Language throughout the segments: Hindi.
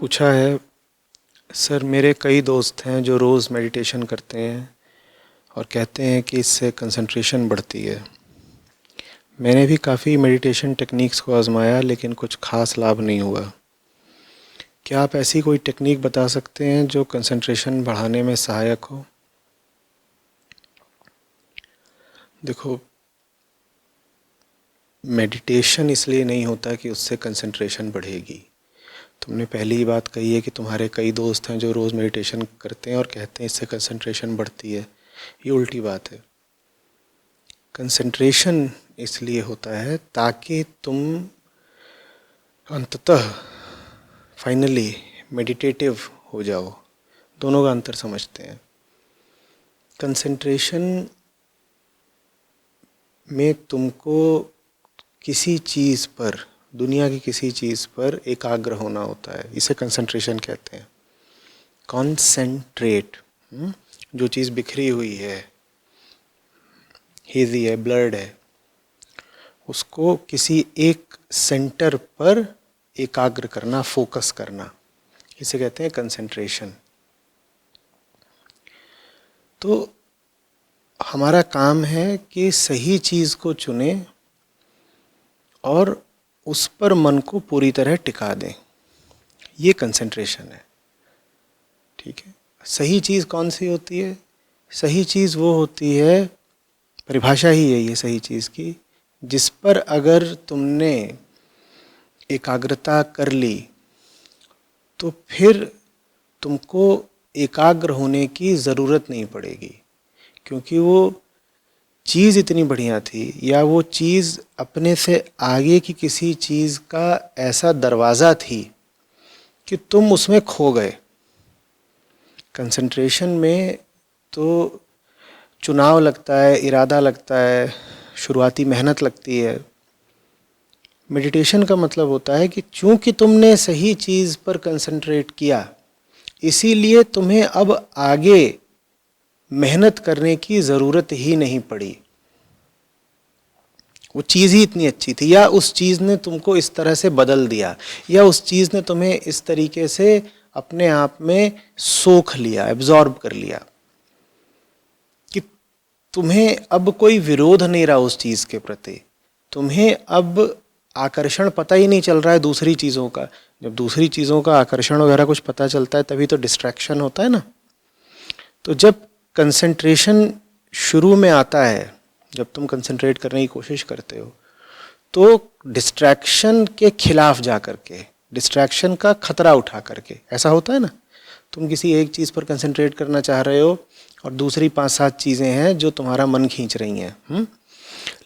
पूछा है, सर मेरे कई दोस्त हैं जो रोज़ मेडिटेशन करते हैं और कहते हैं कि इससे कंसंट्रेशन बढ़ती है। मैंने भी काफ़ी मेडिटेशन टेक्निक्स को आज़माया लेकिन कुछ ख़ास लाभ नहीं हुआ। क्या आप ऐसी कोई टेक्निक बता सकते हैं जो कंसंट्रेशन बढ़ाने में सहायक हो? देखो, मेडिटेशन इसलिए नहीं होता कि उससे कंसंट्रेशन बढ़ेगी। तुमने पहली ही बात कही है कि तुम्हारे कई दोस्त हैं जो रोज़ मेडिटेशन करते हैं और कहते हैं इससे कंसंट्रेशन बढ़ती है। ये उल्टी बात है। कंसंट्रेशन इसलिए होता है ताकि तुम अंततः फाइनली मेडिटेटिव हो जाओ। दोनों का अंतर समझते हैं। कंसंट्रेशन में तुमको किसी चीज़ पर, दुनिया की किसी चीज़ पर एकाग्र होना होता है। इसे कंसंट्रेशन कहते हैं। कॉन्सेंट्रेट, जो चीज़ बिखरी हुई है, हेजी है, ब्लर्ड है, उसको किसी एक सेंटर पर एकाग्र करना, फोकस करना, इसे कहते हैं कंसंट्रेशन। तो हमारा काम है कि सही चीज़ को चुने और उस पर मन को पूरी तरह टिका दें। ये कंसंट्रेशन है। ठीक है। सही चीज़ कौन सी होती है? सही चीज़ वो होती है, परिभाषा ही है ये सही चीज़ की, जिस पर अगर तुमने एकाग्रता कर ली तो फिर तुमको एकाग्र होने की ज़रूरत नहीं पड़ेगी, क्योंकि वो चीज़ इतनी बढ़िया थी या वो चीज़ अपने से आगे की किसी चीज़ का ऐसा दरवाज़ा थी कि तुम उसमें खो गए। कंसंट्रेशन में तो चुनाव लगता है, इरादा लगता है, शुरुआती मेहनत लगती है। मेडिटेशन का मतलब होता है कि चूंकि तुमने सही चीज़ पर कंसंट्रेट किया, इसीलिए तुम्हें अब आगे मेहनत करने की ज़रूरत ही नहीं पड़ी। वो चीज़ ही इतनी अच्छी थी, या उस चीज़ ने तुमको इस तरह से बदल दिया, या उस चीज़ ने तुम्हें इस तरीके से अपने आप में सोख लिया, एब्जॉर्ब कर लिया कि तुम्हें अब कोई विरोध नहीं रहा उस चीज़ के प्रति। तुम्हें अब आकर्षण पता ही नहीं चल रहा है दूसरी चीज़ों का। जब दूसरी चीज़ों का आकर्षण वगैरह कुछ पता चलता है तभी तो डिस्ट्रैक्शन होता है ना। तो जब कंसंट्रेशन शुरू में आता है, जब तुम कंसंट्रेट करने की कोशिश करते हो, तो डिस्ट्रैक्शन के खिलाफ जा करके, डिस्ट्रैक्शन का खतरा उठा करके, ऐसा होता है ना, तुम किसी एक चीज़ पर कंसंट्रेट करना चाह रहे हो और दूसरी 5-7 चीज़ें हैं जो तुम्हारा मन खींच रही हैं।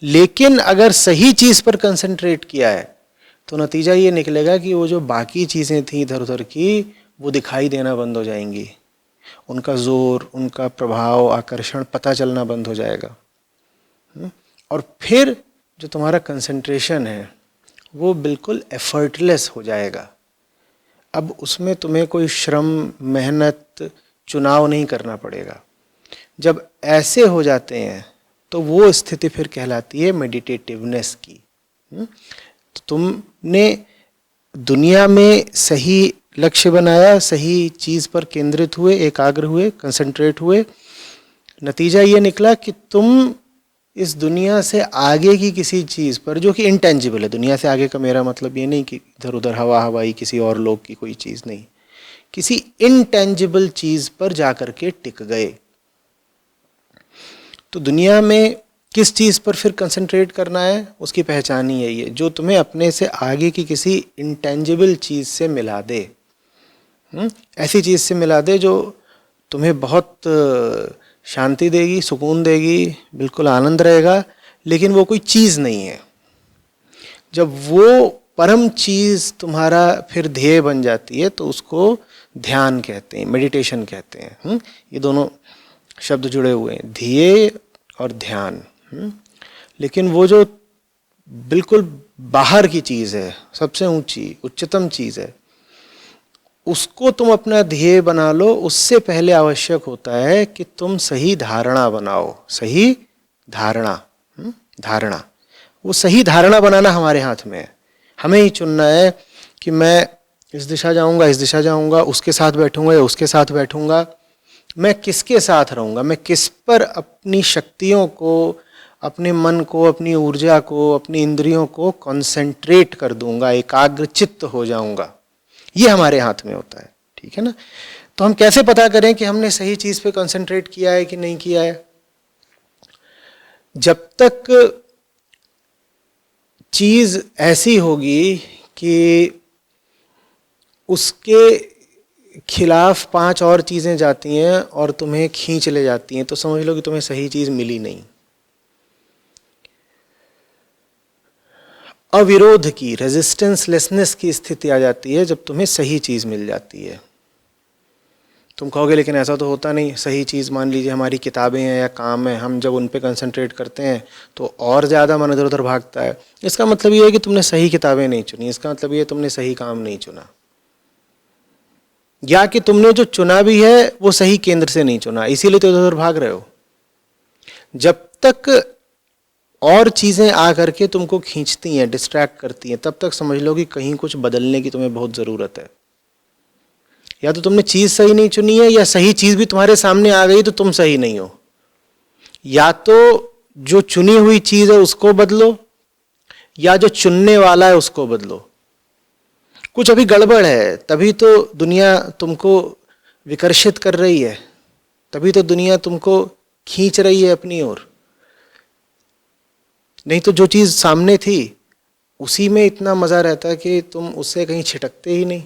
लेकिन अगर सही चीज़ पर कंसंट्रेट किया है तो नतीजा ये निकलेगा कि वो जो बाकी चीज़ें थी इधर उधर की, वो दिखाई देना बंद हो जाएंगी। उनका जोर, उनका प्रभाव, आकर्षण पता चलना बंद हो जाएगा। और फिर जो तुम्हारा कंसंट्रेशन है वो बिल्कुल एफर्टलेस हो जाएगा। अब उसमें तुम्हें कोई श्रम, मेहनत, चुनाव नहीं करना पड़ेगा। जब ऐसे हो जाते हैं तो वो स्थिति फिर कहलाती है मेडिटेटिवनेस की। तो तुमने दुनिया में सही लक्ष्य बनाया, सही चीज़ पर केंद्रित हुए, एकाग्र हुए, कंसंट्रेट हुए। नतीजा ये निकला कि तुम इस दुनिया से आगे की किसी चीज़ पर, जो कि इंटेंजिबल है, दुनिया से आगे का मेरा मतलब ये नहीं कि इधर उधर हवा हवाई किसी और लोग की कोई चीज़ नहीं, किसी इंटेंजिबल चीज़ पर जाकर के टिक गए। तो दुनिया में किस चीज़ पर फिर कंसंट्रेट करना है, उसकी पहचान ही यही है, जो तुम्हें अपने से आगे की किसी इंटेंजिबल चीज़ से मिला दे। ऐसी चीज़ से मिला दे जो तुम्हें बहुत शांति देगी, सुकून देगी, बिल्कुल आनंद रहेगा, लेकिन वो कोई चीज़ नहीं है। जब वो परम चीज़ तुम्हारा फिर ध्येय बन जाती है तो उसको ध्यान कहते हैं, मेडिटेशन कहते हैं। ये दोनों शब्द जुड़े हुए हैं, ध्येय और ध्यान। लेकिन वो जो बिल्कुल बाहर की चीज़ है, सबसे ऊंची, उच्चतम चीज़ है, उसको तुम अपना ध्येय बना लो। उससे पहले आवश्यक होता है कि तुम सही धारणा बनाओ। सही धारणा, धारणा, वो सही धारणा बनाना हमारे हाथ में है। हमें ही चुनना है कि मैं इस दिशा जाऊंगा, इस दिशा जाऊंगा, उसके साथ बैठूंगा या उसके साथ बैठूंगा, मैं किसके साथ रहूंगा, मैं किस पर अपनी शक्तियों को, अपने मन को, अपनी ऊर्जा को, अपनी इंद्रियों को कंसंट्रेट कर दूंगा, एकाग्रचित्त हो जाऊंगा, ये हमारे हाथ में होता है। ठीक है ना? तो हम कैसे पता करें कि हमने सही चीज पे कंसंट्रेट किया है कि नहीं किया है? जब तक चीज ऐसी होगी कि उसके खिलाफ 5 और चीजें जाती हैं और तुम्हें खींच ले जाती हैं, तो समझ लो कि तुम्हें सही चीज मिली नहीं। अविरोध की, रेजिस्टेंसलेसनेस की स्थिति आ जाती है जब तुम्हें सही चीज मिल जाती है। तुम कहोगे लेकिन ऐसा तो होता नहीं, सही चीज़ मान लीजिए हमारी किताबें हैं या काम है, हम जब उन पे कंसंट्रेट करते हैं तो और ज़्यादा मन इधर उधर भागता है। इसका मतलब ये है कि तुमने सही किताबें नहीं चुनी, इसका मतलब ये है तुमने सही काम नहीं चुना, या कि तुमने जो चुना भी है वो सही केंद्र से नहीं चुना, इसीलिए तो इधर उधर भाग रहे हो। जब तक और चीज़ें आ करके तुमको खींचती हैं, डिस्ट्रैक्ट करती हैं, तब तक समझ लो कि कहीं कुछ बदलने की तुम्हें बहुत ज़रूरत है। या तो तुमने चीज सही नहीं चुनी है, या सही चीज भी तुम्हारे सामने आ गई तो तुम सही नहीं हो। या तो जो चुनी हुई चीज है उसको बदलो, या जो चुनने वाला है उसको बदलो। कुछ अभी गड़बड़ है, तभी तो दुनिया तुमको विकर्षित कर रही है, तभी तो दुनिया तुमको खींच रही है अपनी ओर। नहीं तो जो चीज सामने थी उसी में इतना मजा रहता है कि तुम उससे कहीं छिटकते ही नहीं।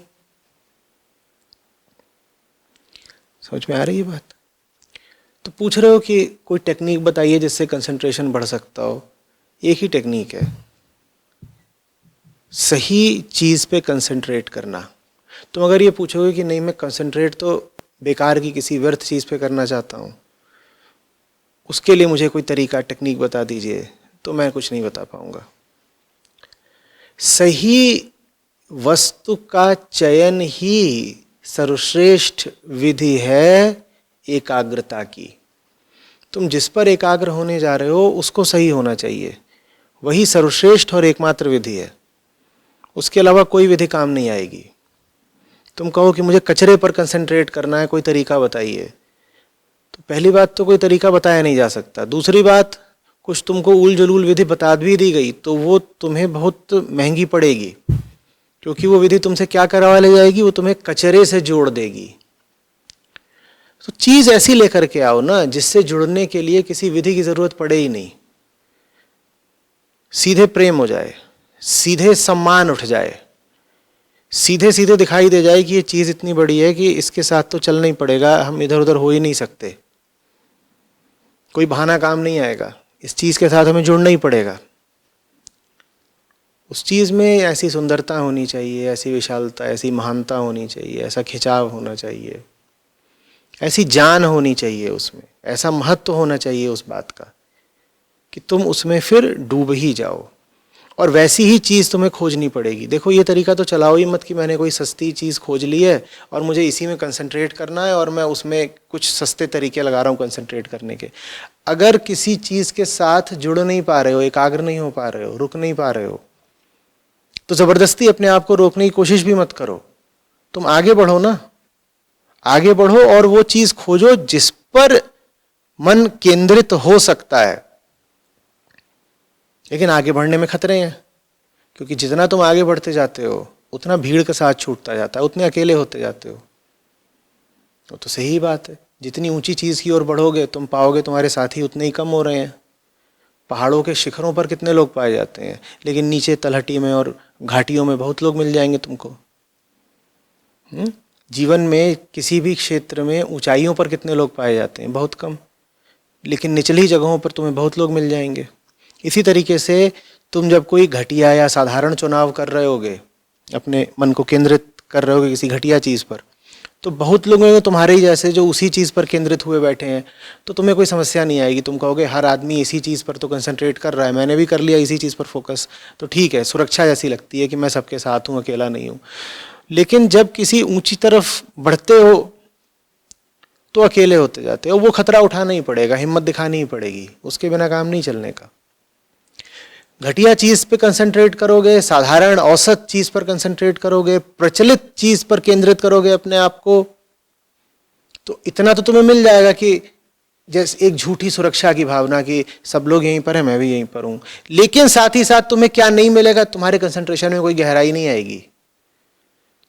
समझ में आ रही है बात? तो पूछ रहे हो कि कोई टेक्निक बताइए जिससे कंसंट्रेशन बढ़ सकता हो। एक ही टेक्निक है, सही चीज पे कंसंट्रेट करना। तुम अगर ये पूछोगे कि नहीं मैं कंसंट्रेट तो बेकार की किसी व्यर्थ चीज पे करना चाहता हूँ, उसके लिए मुझे कोई तरीका, टेक्निक बता दीजिए, तो मैं कुछ नहीं बता पाऊंगा। सही वस्तु का चयन ही सर्वश्रेष्ठ विधि है एकाग्रता की। तुम जिस पर एकाग्र होने जा रहे हो उसको सही होना चाहिए, वही सर्वश्रेष्ठ और एकमात्र विधि है। उसके अलावा कोई विधि काम नहीं आएगी। तुम कहो कि मुझे कचरे पर कंसंट्रेट करना है, कोई तरीका बताइए, तो पहली बात तो कोई तरीका बताया नहीं जा सकता। दूसरी बात, कुछ तुमको उल जलूल विधि बता भी दी गई तो वो तुम्हें बहुत महंगी पड़ेगी, क्योंकि वो विधि तुमसे क्या करवा ले जाएगी, वो तुम्हें कचरे से जोड़ देगी। तो चीज ऐसी लेकर के आओ ना जिससे जुड़ने के लिए किसी विधि की जरूरत पड़े ही नहीं, सीधे प्रेम हो जाए, सीधे सम्मान उठ जाए, सीधे सीधे दिखाई दे जाए कि ये चीज इतनी बड़ी है कि इसके साथ तो चलना ही पड़ेगा, हम इधर उधर हो ही नहीं सकते, कोई बहाना काम नहीं आएगा, इस चीज के साथ हमें जुड़ना ही पड़ेगा। उस चीज में ऐसी सुंदरता होनी चाहिए, ऐसी विशालता, ऐसी महानता होनी चाहिए, ऐसा खिंचाव होना चाहिए, ऐसी जान होनी चाहिए उसमें, ऐसा महत्व होना चाहिए उस बात का कि तुम उसमें फिर डूब ही जाओ। और वैसी ही चीज़ तुम्हें खोजनी पड़ेगी। देखो ये तरीका तो चलाओ ही मत कि मैंने कोई सस्ती चीज़ खोज ली है और मुझे इसी में कंसंट्रेट करना है और मैं उसमें कुछ सस्ते तरीके लगा रहा हूँ कंसंट्रेट करने के। अगर किसी चीज़ के साथ जुड़ नहीं पा रहे हो, एकाग्र नहीं हो पा रहे हो, रुक नहीं पा रहे हो, तो ज़बरदस्ती अपने आप को रोकने की कोशिश भी मत करो। तुम आगे बढ़ो ना, आगे बढ़ो और वो चीज़ खोजो जिस पर मन केंद्रित हो सकता है। लेकिन आगे बढ़ने में खतरे हैं, क्योंकि जितना तुम आगे बढ़ते जाते हो उतना भीड़ का साथ छूटता जाता है, उतने अकेले होते जाते हो। तो सही बात है, जितनी ऊंची चीज़ की ओर बढ़ोगे तुम पाओगे तुम्हारे साथी उतने ही कम हो रहे हैं। पहाड़ों के शिखरों पर कितने लोग पाए जाते हैं, लेकिन नीचे तलहटी में और घाटियों में बहुत लोग मिल जाएंगे तुमको। जीवन में किसी भी क्षेत्र में ऊंचाइयों पर कितने लोग पाए जाते हैं, बहुत कम, लेकिन निचली जगहों पर तुम्हें बहुत लोग मिल जाएंगे। इसी तरीके से तुम जब कोई घटिया या साधारण चुनाव कर रहे होगे, अपने मन को केंद्रित कर रहे होगे किसी घटिया चीज़ पर, तो बहुत लोग होंगे तुम्हारे ही जैसे जो उसी चीज़ पर केंद्रित हुए बैठे हैं, तो तुम्हें कोई समस्या नहीं आएगी। तुम कहोगे हर आदमी इसी चीज़ पर तो कंसंट्रेट कर रहा है, मैंने भी कर लिया इसी चीज़ पर फोकस, तो ठीक है, सुरक्षा जैसी लगती है कि मैं सबके साथ हूँ, अकेला नहीं हूँ। लेकिन जब किसी ऊंची तरफ बढ़ते हो तो अकेले होते जाते हो। वो खतरा उठाना ही पड़ेगा, हिम्मत दिखानी ही पड़ेगी, उसके बिना काम नहीं चलने का। घटिया चीज पे कंसंट्रेट करोगे, साधारण औसत चीज पर कंसंट्रेट करोगे, प्रचलित चीज पर केंद्रित करोगे अपने आप को, तो इतना तो तुम्हें मिल जाएगा कि जैसे एक झूठी सुरक्षा की भावना कि सब लोग यहीं पर है, मैं भी यहीं पर हूं। लेकिन साथ ही साथ तुम्हें क्या नहीं मिलेगा, तुम्हारे कंसंट्रेशन में कोई गहराई नहीं आएगी।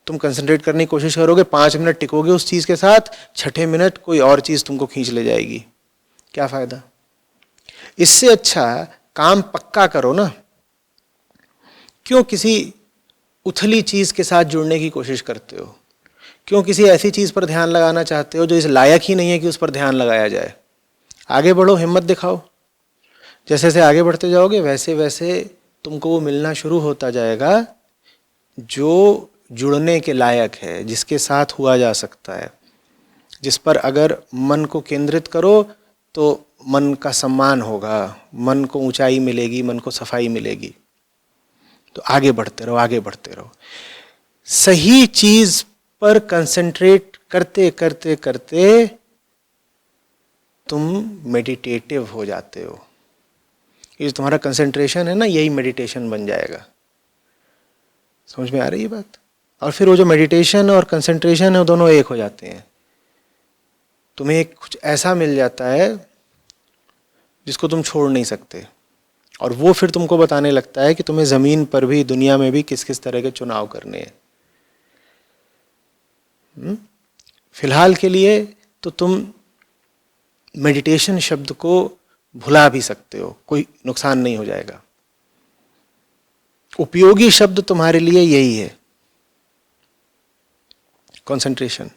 तुम कंसंट्रेट करने की कोशिश करोगे, 5 मिनट टिकोगे उस चीज के साथ, छठे मिनट कोई और चीज तुमको खींच ले जाएगी। क्या फायदा? इससे अच्छा काम पक्का करो ना। क्यों किसी उथली चीज के साथ जुड़ने की कोशिश करते हो? क्यों किसी ऐसी चीज पर ध्यान लगाना चाहते हो जो इस लायक ही नहीं है कि उस पर ध्यान लगाया जाए? आगे बढ़ो, हिम्मत दिखाओ। जैसे जैसे आगे बढ़ते जाओगे वैसे वैसे तुमको वो मिलना शुरू होता जाएगा जो जुड़ने के लायक है, जिसके साथ हुआ जा सकता है, जिस पर अगर मन को केंद्रित करो तो मन का सम्मान होगा, मन को ऊंचाई मिलेगी, मन को सफाई मिलेगी। तो आगे बढ़ते रहो, आगे बढ़ते रहो। सही चीज पर कंसंट्रेट करते करते करते तुम मेडिटेटिव हो जाते हो। ये जो तुम्हारा कंसंट्रेशन है ना, यही मेडिटेशन बन जाएगा। समझ में आ रही है बात? और फिर वो जो मेडिटेशन और कंसंट्रेशन है वो दोनों एक हो जाते हैं। तुम्हें कुछ ऐसा मिल जाता है जिसको तुम छोड़ नहीं सकते, और वो फिर तुमको बताने लगता है कि तुम्हें जमीन पर भी, दुनिया में भी किस किस तरह के चुनाव करने हैं। फिलहाल के लिए तो तुम मेडिटेशन शब्द को भुला भी सकते हो, कोई नुकसान नहीं हो जाएगा। उपयोगी शब्द तुम्हारे लिए यही है, कंसंट्रेशन।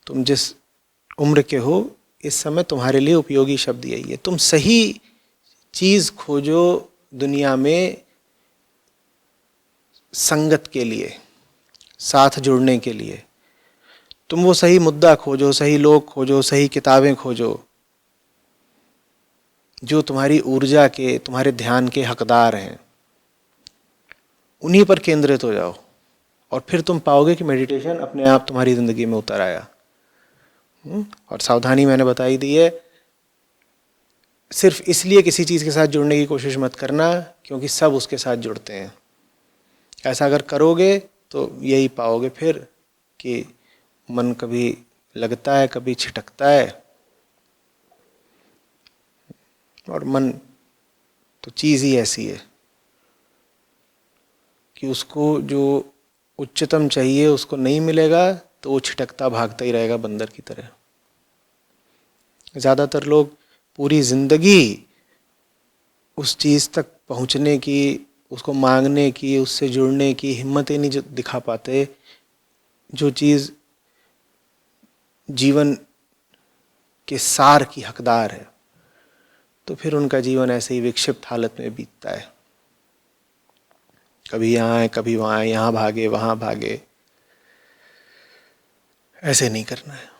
तुम जिस उम्र के हो इस समय तुम्हारे लिए उपयोगी शब्द यही है। तुम सही चीज खोजो दुनिया में संगत के लिए, साथ जुड़ने के लिए। तुम वो सही मुद्दा खोजो, सही लोग खोजो, सही किताबें खोजो जो तुम्हारी ऊर्जा के, तुम्हारे ध्यान के हकदार हैं। उन्हीं पर केंद्रित हो जाओ और फिर तुम पाओगे कि मेडिटेशन अपने आप तुम्हारी जिंदगी में उतर आया। और सावधानी मैंने बताई दी है, सिर्फ इसलिए किसी चीज के साथ जुड़ने की कोशिश मत करना क्योंकि सब उसके साथ जुड़ते हैं। ऐसा अगर करोगे तो यही पाओगे फिर कि मन कभी लगता है, कभी छिटकता है, और मन तो चीज ही ऐसी है कि उसको जो उच्चतम चाहिए उसको नहीं मिलेगा तो वो छिटकता भागता ही रहेगा बंदर की तरह। ज़्यादातर लोग पूरी जिंदगी उस चीज़ तक पहुंचने की, उसको मांगने की, उससे जुड़ने की हिम्मत ही नहीं दिखा पाते जो चीज़ जीवन के सार की हकदार है। तो फिर उनका जीवन ऐसे ही विक्षिप्त हालत में बीतता है, कभी यहाँ है कभी वहाँ है, यहाँ भागे वहाँ भागे। ऐसे नहीं करना है।